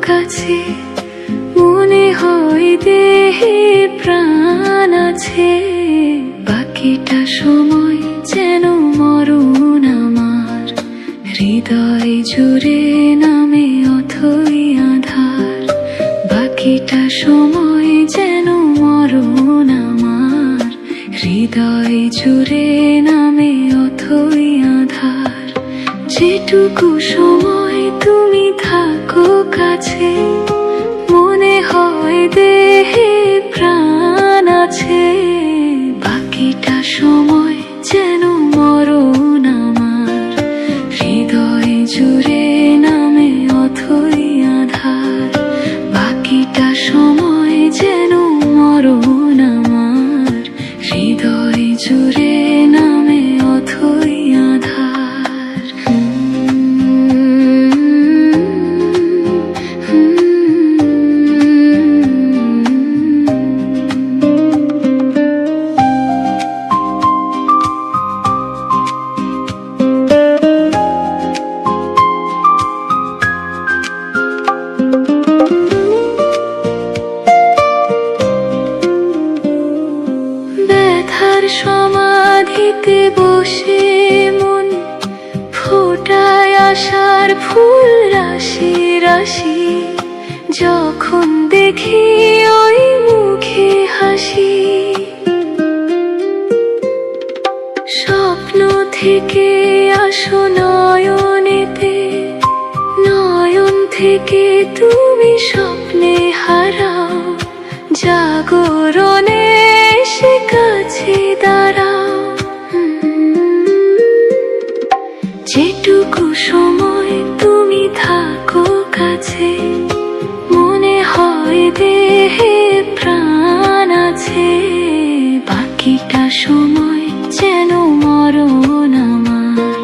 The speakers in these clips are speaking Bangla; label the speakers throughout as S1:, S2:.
S1: কাছে, মনে হয় দেহে প্রাণ আছে। বাকিটা সময় যেন মরণ আমার, হৃদয় জুড়ে নামে অথই আধার। বাকিটা সময় যেন মরণ আমার, হৃদয় জুড়ে নামে অথই আধার। যেটুকু সময় তুমি থাকো কাছে, মনে হয় দেহে প্রাণ আছে। বাকিটা সময় যেন মরণ আমার, হৃদয় জুড়ে নামে অথই আধার। বাকিটা সময় যেন মরণ আমার, হৃদয় জুড়ে নামে অথই আধার। সমাধিতে বসে মন ফোটায় আশার ফুল রাশি রাশি। যখন দেখি ওই মুখে হাসি, স্বপ্ন থেকে আসো নয়নেতে, নয়ন থেকে তুমি স্বপ্নে হারাও। জাগরণে এসে কাছে দাঁড়াও। যেটুকু সময় তুমি থাকো কাছে, মনে হয় দেহে প্রাণ আছে। বাকিটা সময় যেন মরণ আমার,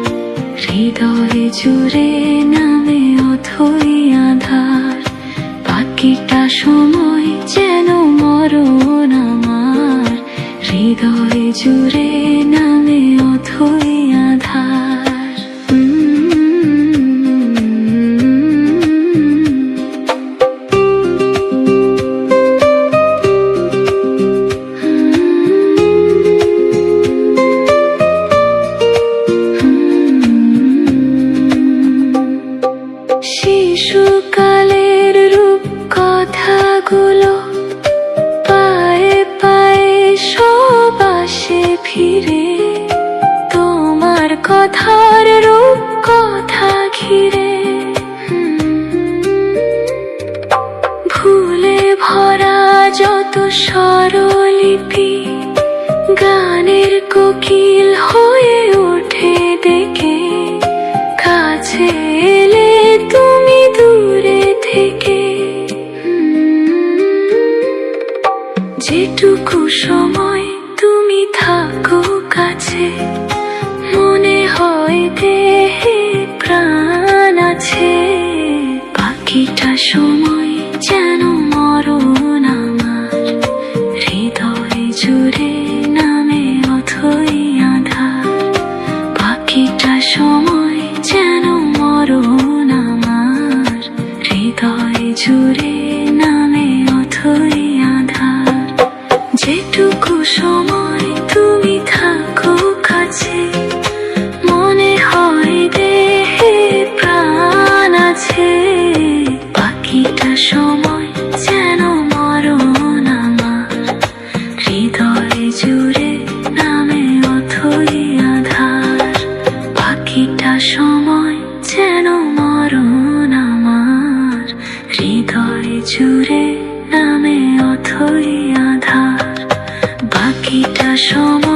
S1: হৃদয় জুড়ে নামে অথই আধার। বাকিটা সময় যেন মরণ আমার, হৃদয় জুড়ে নামে অথই আধার। শিশুকালের রূপ কথাগুলো পায়ে পায়ে সব আসে ফিরে। তোমার কথার রূপ কথা ঘিরে, ভুলে ভরা যত স্বরলিপি, গানের কোকিল হয়ে ওঠে ডেকে। কাছে এলে তুমি দূরে থেকে, যেটুকু সময় তুমি থাকো কাছে, মনে হয় দেহে প্রাণ আছে। বাকিটা সময় যেন মরণ আমার, হৃদয় জুড়ে নামে অথই আধার। বাকিটা সময় যেন মরণ আমার, হৃদয় জুড়ে নামে অথই আধার। যেটুকু সময় তুমি থাকো কাছে, মনে হয় দেহে প্রাণ আছে। বাকিটা সময় যেন মরণ আমার, হৃদয় জুড়ে নামে অথই আধার। বাকিটা সময় যেন মরণ আমার, হৃদয় জুড়ে নামে অথই আধার। বাকিটা সময়